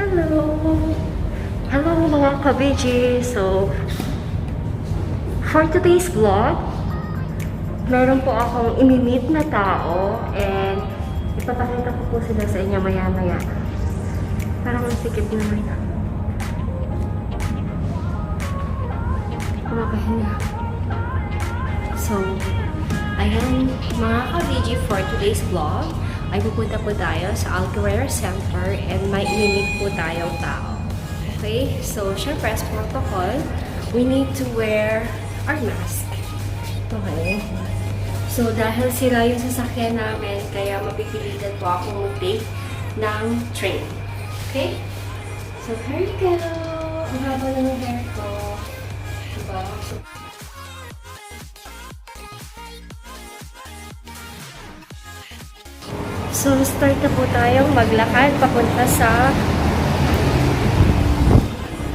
Hello! Hello mga Ka-Vgee! So, for today's vlog, meron po akong imi-meet na tao and ipapakita ko po sila sa inyo maya-maya. Parang masikip naman. Kumakahinga. So, ayan mga Ka-Vgee, for today's vlog, ay pupunta po tayo sa Alcawear Center and may imi-meet po tayong tao. Okay? So, syempre, as protocol, we need to wear our mask. Okay? So, dahil sira yung sasakyan namin, kaya mapipilitan po akong mag-take ng train. Okay? So, here you go! Ang haba lang yung hair ko. Diba? So, start na po tayong maglakad papunta sa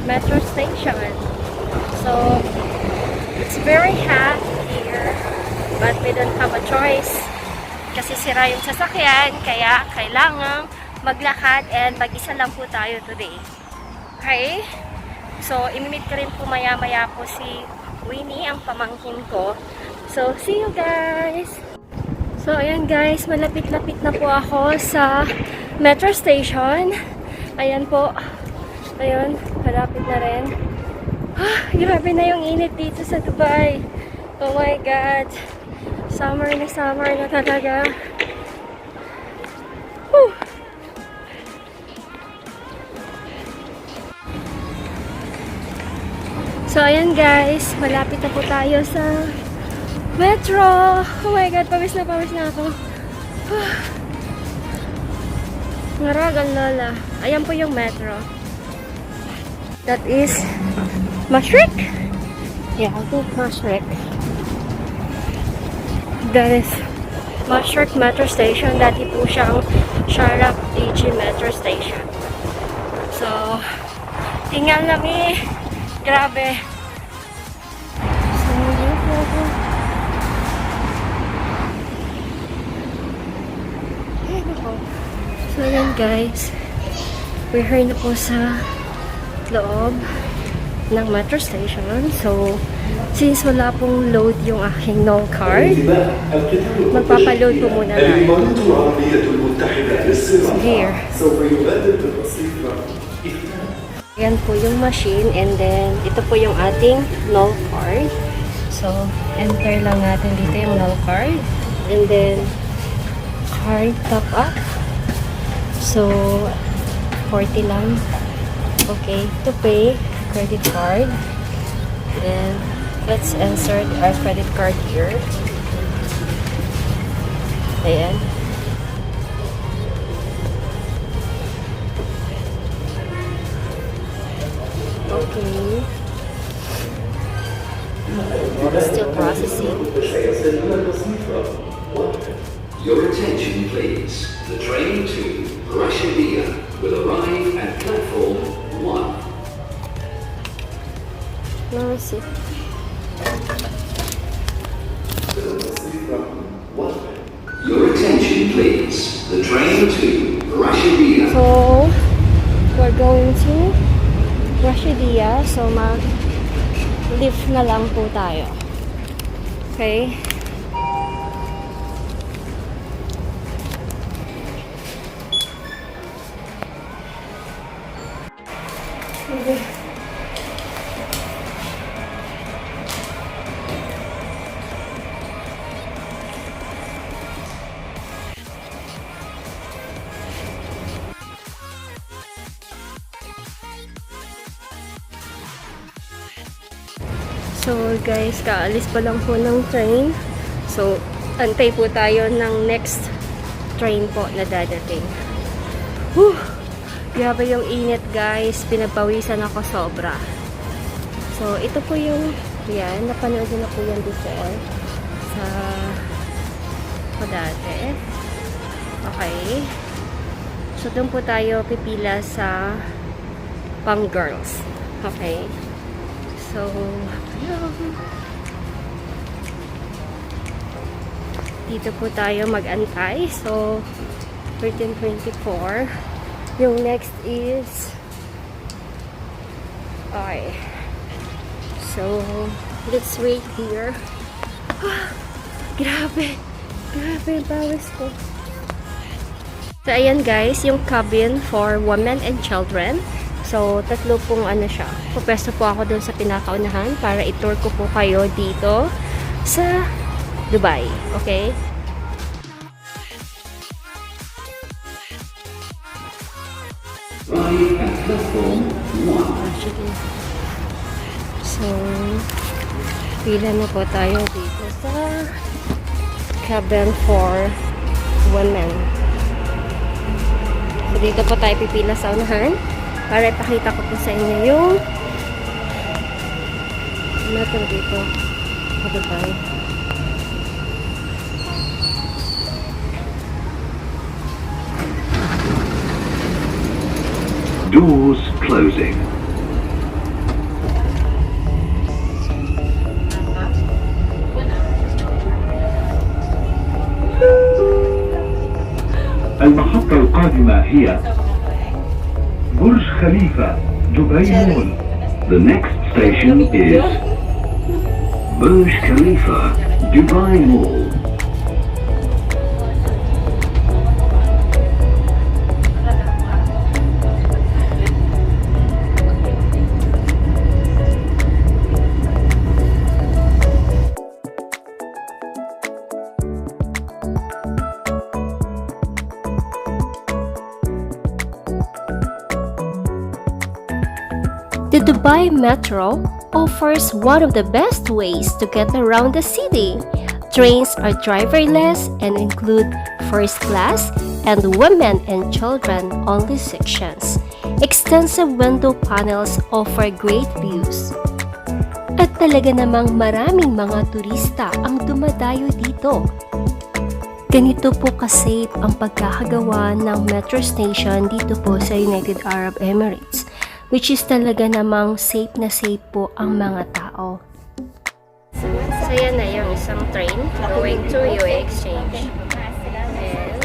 metro station. So, it's very hot here, but we don't have a choice. Kasi sira yung sasakyan, kaya kailangang maglakad and mag-isa lang po tayo today. Okay? So, imimit ko rin po maya-maya po si Winnie, ang pamangkin ko. So, see you guys! So, ayan guys, malapit-lapit na po ako sa metro station. Ayan po. Ayun, malapit na rin. Grabe na yung init dito sa Dubai. Oh my God. Summer na talaga. Whew. So, ayan guys, malapit na po tayo sa metro! Oh my God, pawis na ako. Ngaragan lola. Ayan po yung metro. That is Mashrik. Yeah, I think Mashrik. That is Mashrik Metro Station. Dati po siyang Ka-Vgee Metro Station. So, tingnan lang eh. Grabe. So, yan guys, we're here na po sa loob ng metro station. So, since wala pong load yung aking no card, magpapaload po muna tayo. So, here. Yan po yung machine and then ito po yung ating no card. So, enter lang natin dito yung no card and then card top up. So, 40 lang. Okay, to pay, credit card. Then, let's insert our credit card here. Ayan. Okay. Still processing. Your attention, please. The train to Karamihan will arrive at platform 1. No receipt. Your attention, please. The train to Karamihan. So, we're going to Karamihan. So, mag-lift na lang po tayo. Okay? Okay. So guys, kaalis pa lang po ng train. So, antay po tayo ng next train po na dadating. Whew! Grabe yung init guys. Pinagpawisan ako sobra. So, ito po yung, yan, napanood na po yan before sa dati. Okay. So, doon po tayo pipila sa pang girls. Okay. So, dito po tayo mag-antay. So, 1324. Yung next is Okay. So, let's wait here. Grabe. Grabe yung pawis ko. So, ayan guys, yung cabin for women and children. So, tatlo pong ano siya. Pupesto po ako dun sa pinakaunahan para i-tour ko po kayo dito sa Dubai. Okay? Arrive at platform 1. Sige. So, pila na po tayo dito sa cabin for women. So, dito po tayo pipila sa unahan para ipakita ko po sa inyo yung metro dito sa Dubai. Doors closing. المحطة القادمة هي برج خليفة دبي مول. The next station is Burj Khalifa, Dubai Mall. The Dubai Metro offers one of the best ways to get around the city. Trains are driverless and include first class and women and children only sections. Extensive window panels offer great views. At talaga namang maraming mga turista ang dumadayo dito. Ganito po ka-safe ang pagkakagawa ng metro station dito po sa United Arab Emirates, which is talaga namang safe na safe po ang mga tao. So yan na yung isang train going to UAE Exchange. And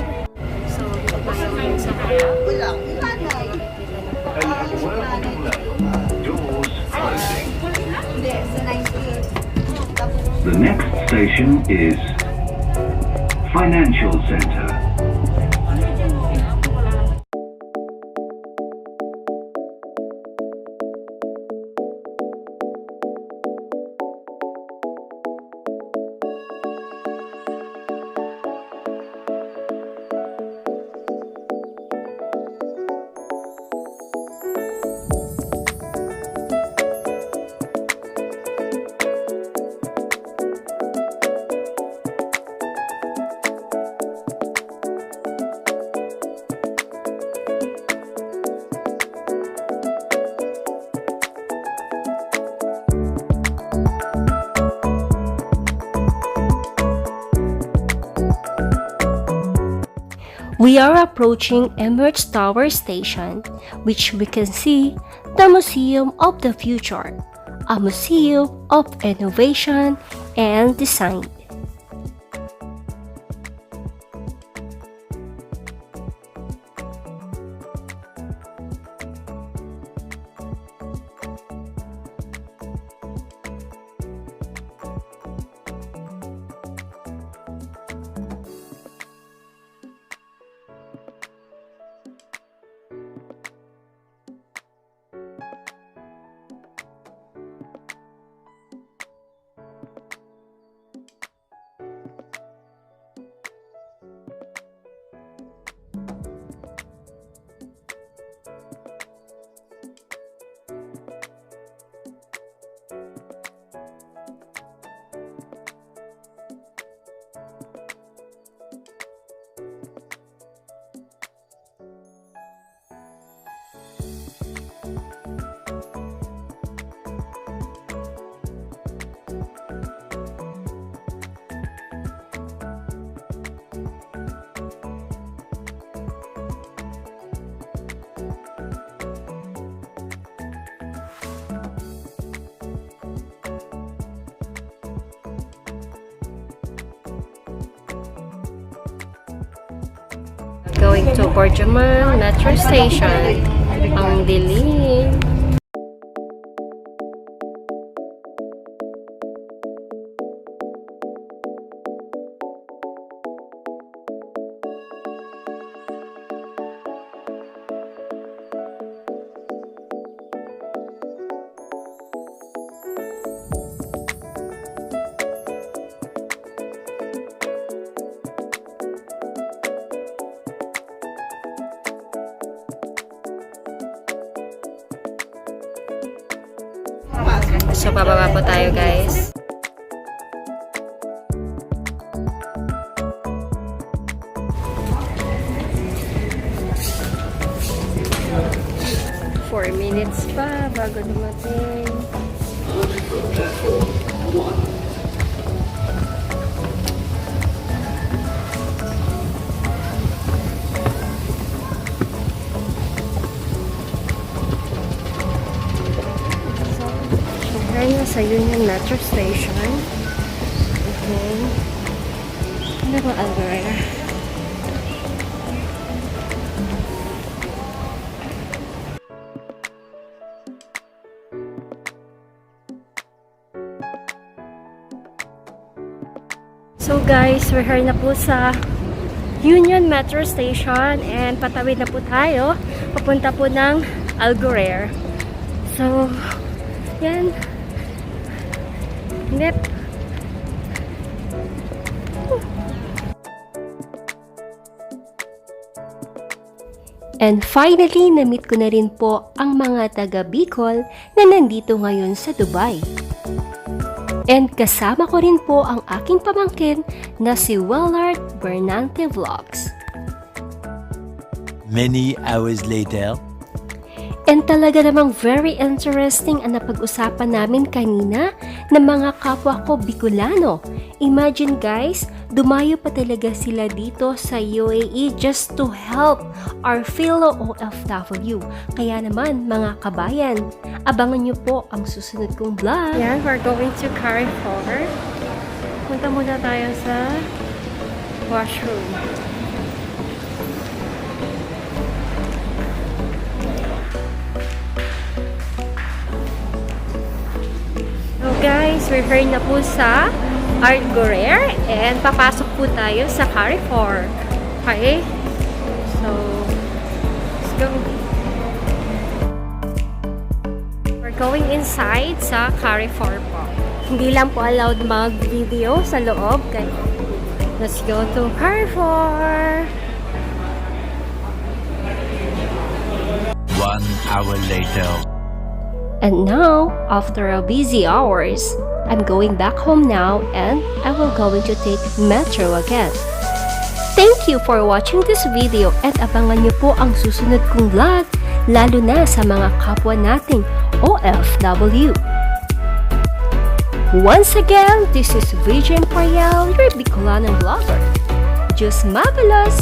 so ito po yung sa harap. Doors closing. The next station is Financial Center. We are approaching Emirates Tower Station, which we can see the Museum of the Future, a museum of innovation and design. Going to Borjaman Metro Station. Ang dilim. So, pababa po tayo, guys. Four minutes pa bago dumating. Platform 1. Ngayon nasa Union Metro Station. Okay. Ano ba Alvarez? So guys, we're here na po sa Union Metro Station and patawid na po tayo. Papunta po ng Alvarez. So, yan. Nep. And finally, na-meet ko na rin po ang mga taga Bicol na nandito ngayon sa Dubai. And kasama ko rin po ang aking pamangkin na si Willard Bernante Vlogs. Many hours later. And talaga namang very interesting ang napag-usapan namin kanina ng mga kapwa ko Bikolano. Imagine guys, dumayo pa talaga sila dito sa UAE just to help our fellow OFW. Kaya naman mga kabayan, abangan nyo po ang susunod kong vlog. Yan, we're going to Carrefour. Punta muna tayo sa washroom. So guys, we're here na po sa Alvarez and papasok po tayo sa Carrefour. Okay? So, let's go. We're going inside sa Carrefour po. Hindi lang po allowed mag-video sa loob. Kaya, let's go to Carrefour. 1 hour later. And now, after a busy hours, I'm going back home now and I will going to take metro again. Thank you for watching this video at abangan niyo po ang susunod kong vlog, lalo na sa mga kapwa nating OFW. Once again, this is Ka-Vgee, your Bikolano vlogger. Just marvelous!